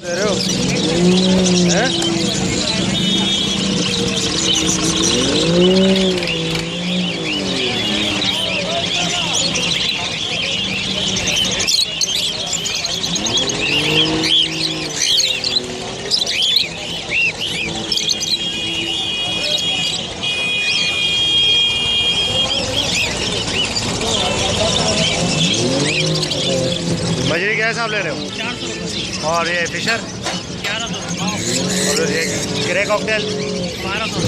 दे रहे हो हैं? बजरी क्या हिसाब ले रहे हो? 400 रुपये। और ये फिशर 1100। और ये ग्रे कॉकटेल 1200।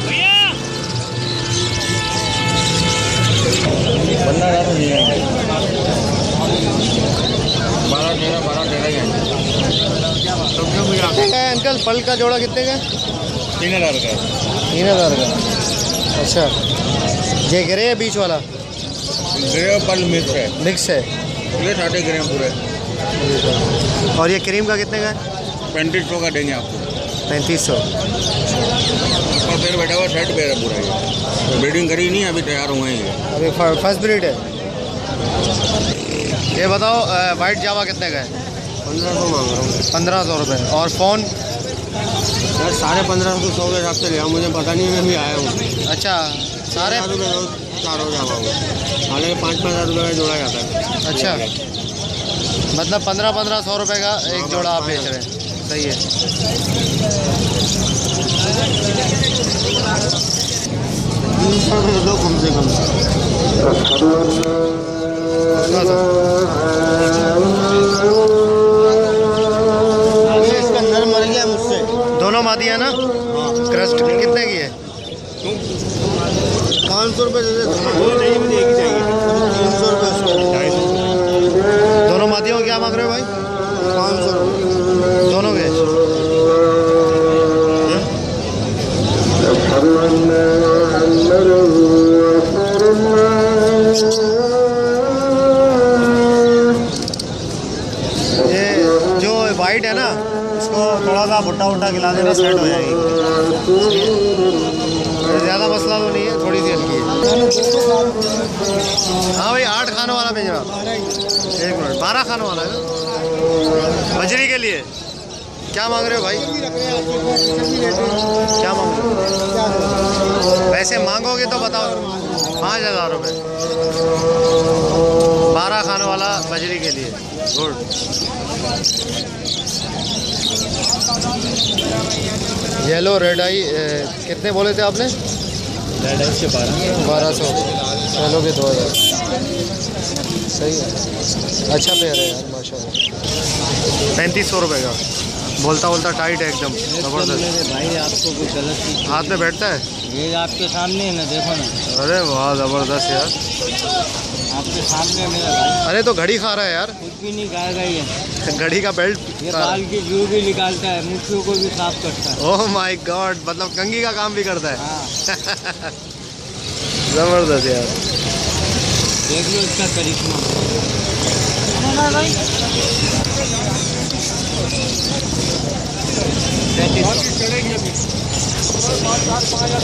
भैया बंदा ज़्यादा नहीं आएंगे, 12-13 ही आएंगे। कितने का है अंकल? पल का जोड़ा कितने का है? 3000 का। 3000 का। अच्छा, ये ग्रे है बीच वाला? ग्रे पल मिक्स है, मिक्स है। ये 60 ग्राम पूरे। और ये क्रीम का कितने का है? 3500 का देंगे आपको। 3500। और फिर बैठा हुआ सेट पेड़ है पूरा। ये ब्रीडिंग करी नहीं, अभी तैयार हुए हैं ये। अभी फर्स्ट ब्रीड है। ये बताओ वाइट जावा कितने का है? 1500 मांग रहा हूँ 1500 रुपये। और फ़ोन? यार 1550-100 के हिसाब से लिया, मुझे पता नहीं, मैं भी आया हूँ। अच्छा, सारे 4 रुपये रोज 4 हो जावा हूँ। हालांकि 5-5 हज़ार रुपये का जोड़ा जाता है। अच्छा, मतलब 1500 रुपये का एक जोड़ा आप बेच रहे हैं। सही है। दो कम से कम। इसका नर मर गया मुझसे। दोनों मादियाँ ना? क्रस्ट कितने की है? 500 रुपये दे दे। चाहिए 300 रुपये उसका। दोनों मादियों को क्या मांग रहे हो भाई? 500 रुपये दोनों के? ये जो वाइट है ना, इसको थोड़ा सा भुट्टा वुट्टा खिला देना, सेट हो जाएगी। ज़्यादा मसला तो नहीं है, थोड़ी सी हल्की है। हाँ भाई, 8 खानों वाला भेज रहा। 1 मिनट, 12 खानों वाला है ना? बजरी के लिए क्या मांग रहे हो भाई? क्या मांग रहे हो? वैसे मांगोगे तो बताओ। 5000 रुपये 12 खानों वाला बजरी के लिए। गुड। येलो रेड आई कितने बोले थे आपने? रेड आई से 1200। येलो के 2000। सही है, अच्छा पेयर है यार माशाल्लाह। 3500 रुपये का। बोलता बोलता टाइट है एकदम ज़बरदस्त। भाई आपको कुछ गलत चीज़ हाथ में बैठता है। ये आपके सामने है ना, देखो ना। अरे वाह, ज़बरदस्त यार। आपके सामने है मेरा भाई। अरे तो घड़ी खा रहा है यार। कुछ भी नहीं खाएगा ये। घड़ी का बेल्ट। ये बाल की जू भी निकालता है, मुट्ठियों को भी साफ करता है। ओह माय गॉड, मतलब कंघी का काम भी करता है। हाँ, ज़बरदस्त यार। देख लो इसका करिश्मा।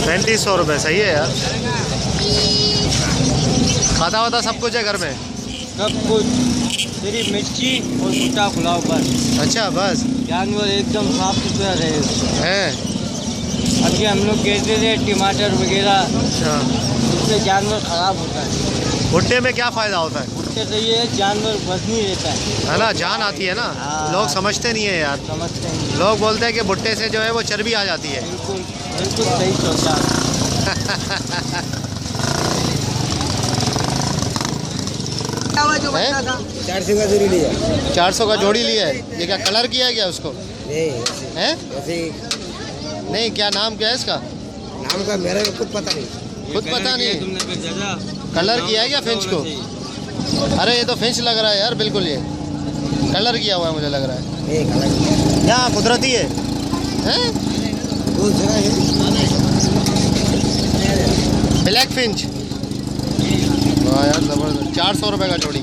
3500 रुपये। सही है यार। खाता वाता सब कुछ है घर में? सब कुछ, सिर्फ मिर्ची और भुट्टा खुलाओ बस। अच्छा, बस जानवर एकदम साफ सुथरा रहेगा। है। अभी हम लोग कहते थे टमाटर वगैरह, अच्छा, उससे जानवर खराब होता है। भुट्टे में क्या फ़ायदा होता है? भुट्टे से ये जानवर वजनी रहता है ना, जान आती है ना। हाँ। लोग समझते नहीं है यार। समझते हैं। लोग बोलते हैं कि भुट्टे से जो है वो चर्बी आ जाती है। बिल्कुल बिल्कुल सही सोचा। हैं? 400 का जोड़ी लिया। 400 का जोड़ी लिया है। ये क्या कलर किया है क्या उसको? नहीं, हैं? ऐसे नहीं, क्या नाम क्या है इसका? नाम का मेरे को खुद पता नहीं। खुद पता नहीं? तुमने फिर ज्यादा कलर किया है क्या फिंच को? अरे ये तो फिंच लग रहा है यार, बिल्कुल ये कलर किया हुआ है मुझे लग रहा है। यहाँ कुदरती है। हैं? Black Finch. वाह यार, ज़बरदस्त। 400 रुपये का जोड़ी।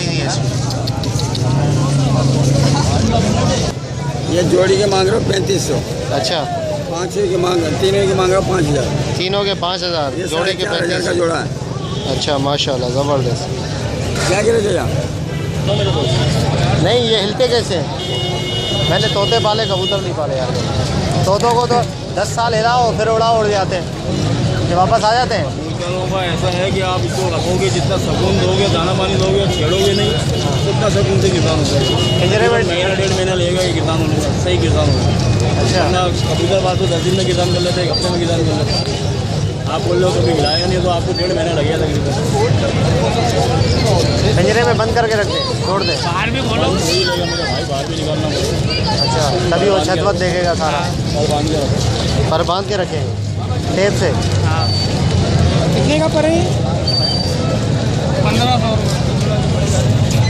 ही नहीं है इसमें। ये जोड़ी के मांग रहे हो 3500, अच्छा, 5 की मांग, तीनों की मांग रहे हो 5000। तीनों के 5000, ये जोड़े के 4500 का 3500। जोड़ा है। अच्छा माशाल्लाह, ज़बरदस्त। क्या गिरे भैया? नहीं ये हिलते कैसे हैं? मैंने तोते पाले, कबूतर नहीं पाले यार। तोतों को तो 10 साल हिलाओ फिर उड़ जाते हैं, ये वापस आ जाते हैं। चलो भाई ऐसा है कि आप इसको रखोगे, जितना सुकून दोगे, दाना पानी दोगे, छेड़ोगे नहीं, उतना सुकून से किसान होता है। पिंजरे में महीना 1.5 महीना लेगा ये किसान होने का, सही किसान होगा। अच्छा, अपना कबूतर बात तो 10 दिन में किसान कर लेते हैं, 1 हफ्ते में किसान कर लेते हैं। आप बोल रहे हो कभी हिलाया नहीं तो आपको 1.5 महीना लगेगा तकरीबन। पिंजरे में बंद करके रखते हैं, छोड़ दें। बाहर भी खोलो। यही लगेगा मेरे भाई, बाहर भी निकालना पड़ेगा अच्छा, तभी वो छत वत देखेगा सारा। और बांध के रखो। पर बांध के रखेंगे टेप से। हाँ, कितने का पड़े? 1500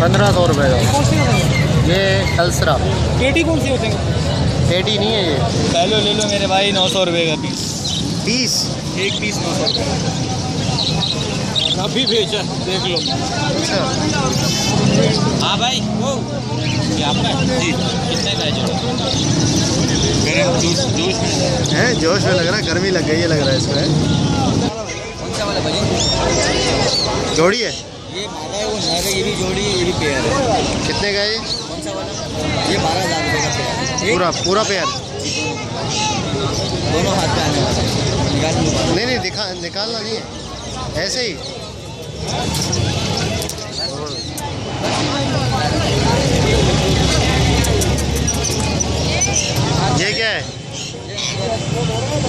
1500 रुपये का। कौन सी होती ये अल्सरा है? पेटी कौन सी होती है? पेटी नहीं है ये। पहले ले लो मेरे भाई, 900 रुपये का पीस। 20 एक पीस 900 रुपये। अभी भेजा, देख लो। अच्छा, हाँ भाई, वो ये आपका जी, कितने का है जोड़ा? मेरे जोश में है जोश में लग रहा है, गर्मी लग गई है लग रहा है इसमें। कौन सा वाला भाई? जोड़ी है, ये मादा है, वो नर है, ये भी जोड़ी है, ये भी पेयर है। कितने का है ये? कौन सा वाला? ये 12,000 रुपये का पेयर है। पूरा पेयर? दोनों हाथ में आने वाला है। नहीं निकालना नहीं है, ऐसे ही। ये क्या है,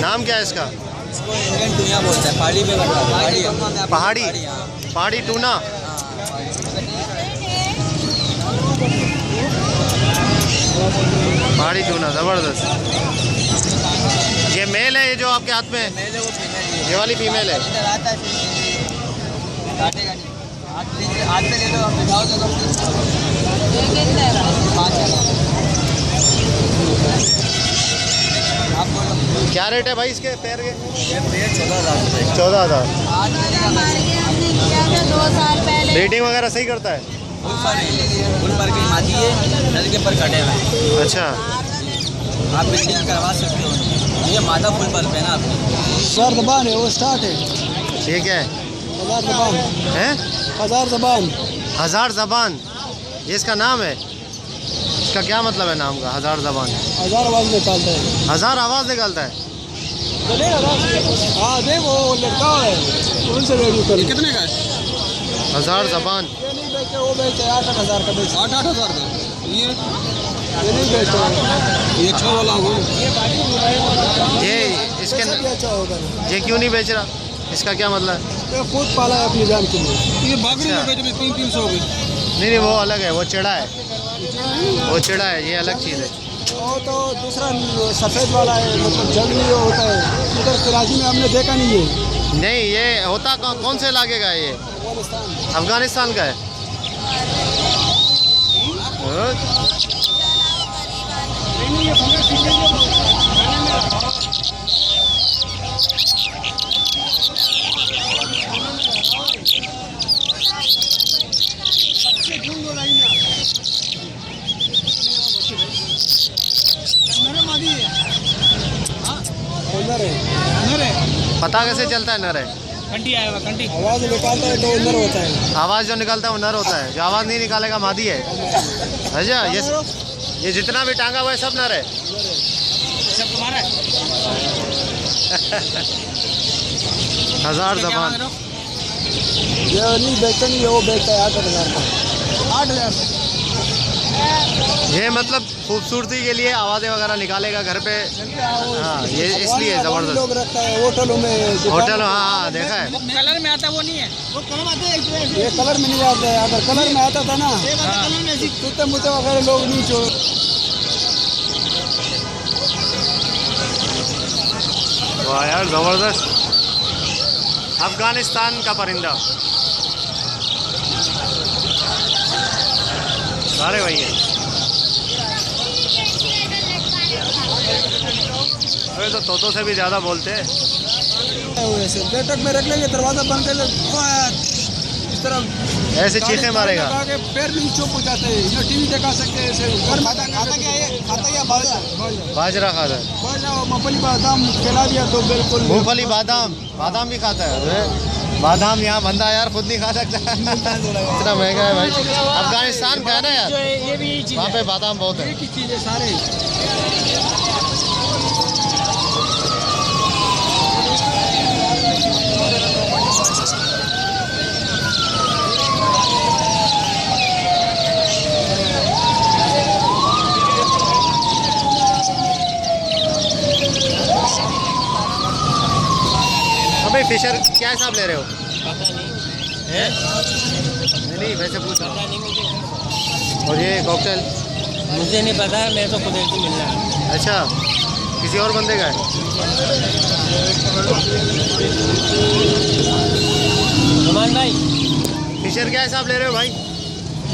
नाम क्या है इसका? इसको इंडियन टूना बोलते हैं, पहाड़ी में बनता है। पहाड़ी हाँ। पहाड़ी टूना। पहाड़ी टूना, ज़बरदस्त। ये मेल है, ये जो आपके हाथ में है? मेल है, वो फीमेल है। ये वाली फीमेल है। इधर आता है, काटेगा नहीं। हाथ पे ले लो, आप दिखाओ तो 5,000। आप बोलो। क्या रेट है भाई इसके पैर के? ये पेयर 14,000 रुपये। 14,000। था 2 साल पहले। रेटिंग वगैरह सही करता है? फुल पर की मादी है, नल के पर कटे हुए हैं। अच्छा, आप बिल्डिंग करवा सकते हो। ये मादा फुल पर पे ना आपकी। 1000 ज़बान है, वो स्टार्ट है। ये क्या है? 1000 ज़बान, हैं? 1000 ज़बान। 1000 ज़बान, ये इसका नाम है? इसका क्या मतलब है नाम का, 1000 ज़बान? 1000 आवाज़ निकालता है। 1000 आवाज़ निकालता है। हाँ देख, वो लड़का है, उनसे रेडियो कर। कितने का है? 1000 ज़बान। ये नहीं बेचते, वो बेचते 8,000 का बेचते। 8,000 का ये नहीं बेचते। ये अच्छा वाला हो, ये इसके अच्छा होगा। ये क्यों नहीं बेच रहा, इसका क्या मतलब है? ये खुद पाला है अपनी जान के लिए। ये बकरी में बेच में 300 हो गई। नहीं वो अलग है, वो चिड़ा है, वो चिड़ा है, ये अलग चीज़ है। वो तो दूसरा सफ़ेद वाला है, मतलब जंगली होता है। उधर कराची में हमने देखा नहीं है। नहीं ये होता कौन से इलाके का है ये? अफगानिस्तान का है। पता कैसे चलता है नर है? घंटी आया हुआ घंटी। आवाज़ निकालता है तो नर होता है। आवाज़ जो निकालता है वो नर होता है, जो आवाज़ नहीं निकालेगा मादी है। अच्छा, ये जितना भी टांगा हुआ है सब नर है। सब तुम्हारा है। 1000 ज़बान। ये नहीं बेचते, नहीं वो बेचता है 8,000 का। 8,000। ये मतलब खूबसूरती के लिए आवाज़ें वगैरह निकालेगा घर पे। हाँ ये इसलिए ज़बरदस्त। लोग रखता है होटलों में। होटल, हाँ देखा है। कलर में आता वो नहीं है, वो कलर आते हैं। ये कलर में नहीं आता है। अगर कलर में आता था ना, तूते मुते वगैरह लोग नहीं छोड़। वाह यार ज़बरदस्त, अफगानिस्तान का परिंदा। सारे वही है। अरे तो तोतों से भी ज़्यादा बोलते हैं। बैठक में रख लेंगे, दरवाज़ा बंद कर ले, इस तरह ऐसे चीखे मारेगा। लगा के पैर भी चुप हो जाते हैं। ये टीवी दिखा सकते हैं ऐसे। घर में खाता क्या है? खाता क्या बाजरा? बाजरा खाता है। बाजरा मूंगफली बादाम खिला दिया तो बिल्कुल। मूंगफली बादाम भी खाता है। अरे बादाम यहाँ बंदा यार खुद नहीं खा सकता। इतना महंगा है भाई। अफगानिस्तान का है ना यार, ये भी यही चीज़ वहाँ पे बादाम बहुत है। एक ही चीज़ है सारे। भाई फिशर क्या हिसाब ले रहे हो? पता नहीं है? नहीं वैसे पूछ रहा पता नहीं मुझे हूँ। और ये कॉकटेल? मुझे नहीं पता है, मेरे को खुद से मिलना है। अच्छा, किसी और बंदे का है? नुमान भाई फिशर क्या हिसाब ले रहे हो भाई?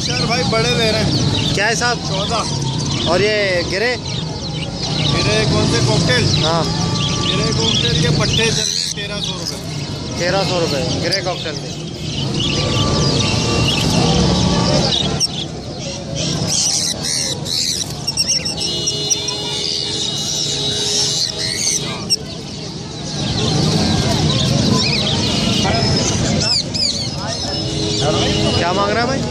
सर भाई बड़े ले रहे हैं। क्या हिसाब? 14। और ये गिरे? मेरे कौन से कॉकटेल? हाँ मेरे कॉकटेल के पट्टे चल रहे 1300 रुपये। 1300 रुपये गिरे कॉकटेल के। क्या मांग रहा है भाई?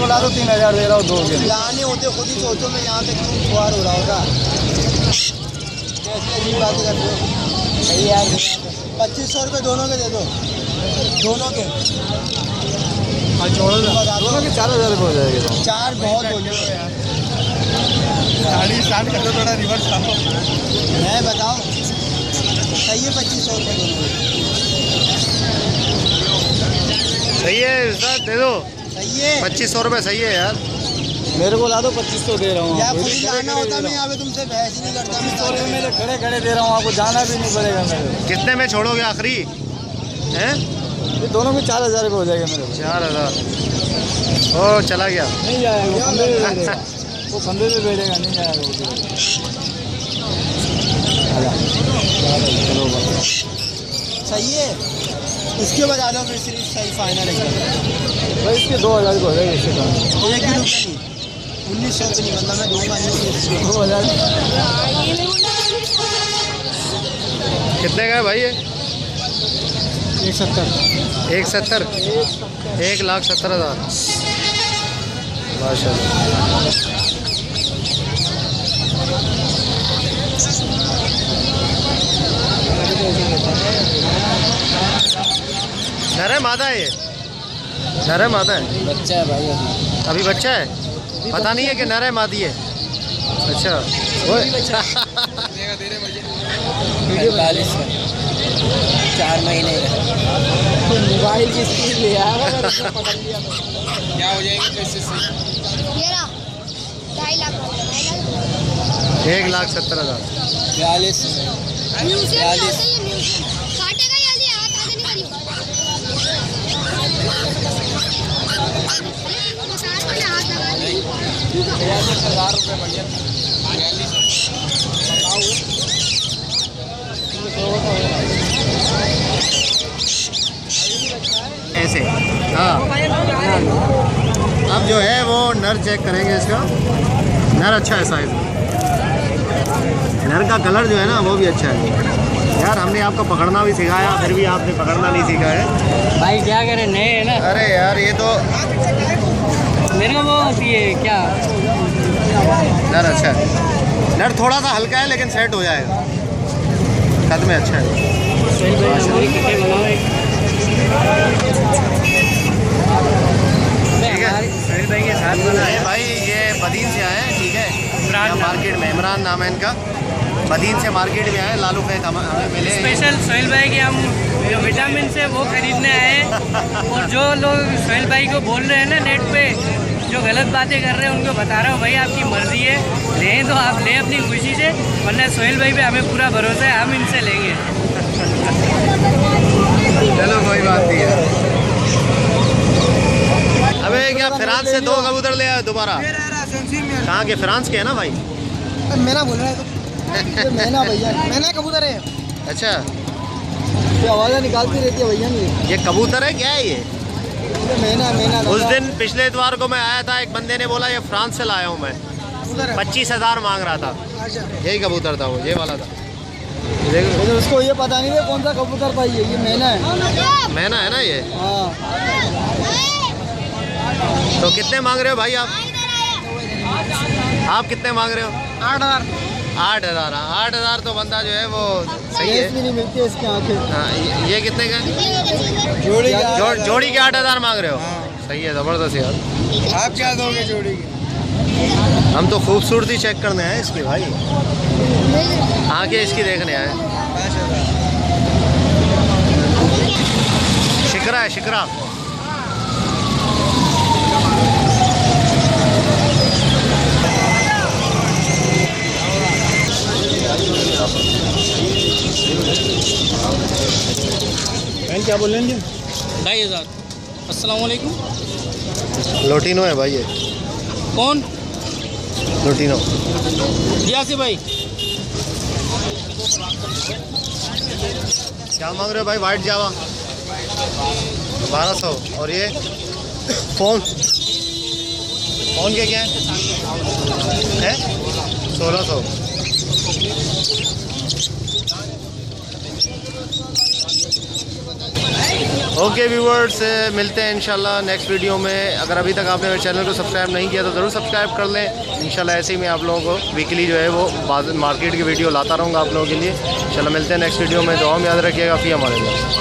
ला दो 3000 दे रहा हूँ 2 के लाने होते खुद ही सोचो। मैं यहाँ पे क्यों खुआर हो रहा होगा? कैसे अजीब बातें करते हो? सही यार 2500 रुपये दोनों के दे दो। दोनों के दोनों के 4000 रुपये हो जाएगा। 4 बहुत हो गया यार। गाड़ी स्टार्ट कर दो, थोड़ा रिवर्स आओ। मैं बताओ सही है 2500 रुपये दोनों। सही है सर, दे दो। सही है 2500 रुपये सही है यार। मेरे को ला दो 2500 दे रहा हूँ। खुद ही जाना होता, मैं यहाँ पे तुमसे बहस ही नहीं करता। मैं 100 रुपये मेरे खड़े खड़े दे रहा हूँ, आपको जाना भी नहीं पड़ेगा मेरे। कितने में छोड़ोगे आखिरी? हैं? ये दोनों में 4000 रुपये हो जाएगा मेरे को। 4000। ओ चला गया। नहीं जाएगा वो फंदे में बैठेगा। वो फंदे में बैठेगा, नहीं जाएगा वो। सही है, इसके बता दो फिर सिर्फ सही फाइनल एकदम भाई। इसके 2000 को हो जाएगा। इसके काम एक भी रुपया नहीं। 1900 पे नहीं बनता, मैं दूंगा 2000। कितने का है भाई ये? 170। 170। 1,70,000 माशाल्लाह। नर है मादा है ये? नर है मादा है? बच्चा है भाई अभी बच्चा है? पता नहीं है कि नर है मादी है? अच्छा 45 का 4 महीने का। मोबाइल की स्पीड ले आया क्या हो जाएगा कैसे से? 1,70,000। 42 ऐसे हाँ। अब जो है वो नर चेक करेंगे इसका। नर अच्छा है साइज। नर का कलर जो है ना वो भी अच्छा है यार। हमने आपको पकड़ना भी सिखाया, फिर भी आपने पकड़ना नहीं सीखा है भाई। क्या करें, नए है ना। अरे यार ये तो मेरे को वो ये क्या नर अच्छा है। नर थोड़ा सा हल्का है लेकिन सेट हो जाएगा। कद में अच्छा है। ठीक है भाई के साथ बना है भाई। ये बदीन से आए हैं, ठीक है। मार्केट में इमरान नाम है इनका। बदीन से मार्केट में आए। लालू फेक हमें मिले स्पेशल सोहेल भाई के हम जो विटामिन से वो खरीदने आए हैं। और जो लोग सोहेल भाई को बोल रहे हैं ना नेट पे, जो गलत बातें कर रहे हैं, उनको बता रहा हूँ भाई आपकी मर्जी है, लें तो आप लें अपनी खुशी से, वरना सोहेल भाई पे हमें पूरा भरोसा है, हम इनसे लेंगे। चलो कोई बात नहीं है। अबे क्या फ्रांस से 2 कबूतर ले आए दोबारा? कहाँ के? फ्रांस के है ना भाई? मैना बोल रहा है तो ये मैना भैया, मैना कबूतर है। अच्छा, ये आवाज़ें निकालती रहती है भैया। नहीं ये कबूतर है क्या है ये? मैना मैना उस दिन पिछले इतवार को मैं आया था, एक बंदे ने बोला ये फ्रांस से लाया हूँ मैं, 25,000 मांग रहा था। अच्छा, यही कबूतर था वो, ये वाला था। ये देखो, तो उसको ये पता नहीं है कौन सा कबूतर था, ये मैना है। मैना है ना ये। हाँ, तो कितने मांग रहे हो भाई आप? आप कितने मांग रहे हो? 8,000। 8,000। 8,000 तो बंदा जो है वो सही भी है। नहीं मिलती है इसकी आंखें। हाँ, ये कितने का? जोड़ी का जोड़ी के 8,000 मांग रहे हो? सही है, ज़बरदस्त यार। आप क्या दोगे जोड़ी की? हम तो खूबसूरती चेक करने आए इसकी भाई, आगे इसकी देखने आए। शिकरा है, शिकरा। क्या बोल रहे हैं? 2,500। अस्सलाम वालेकुम। लोटिनो है भाई ये, कौन? लोटिनो। जियासी भाई। क्या मांग रहे हो भाई? वाइट जावा 1200। और ये फोन के क्या है? 1600। ओके व्यूवर्स, मिलते हैं इंशाल्लाह नेक्स्ट वीडियो में। अगर अभी तक आपने मेरे चैनल को सब्सक्राइब नहीं किया तो ज़रूर सब्सक्राइब कर लें। इंशाल्लाह ऐसे ही मैं आप लोगों को वीकली जो है वो मार्केट की वीडियो लाता रहूँगा आप लोगों के लिए। इंशाल्लाह मिलते हैं नेक्स्ट वीडियो में। दुआ में याद रखिएगा। फ़ी अमान अल्लाह।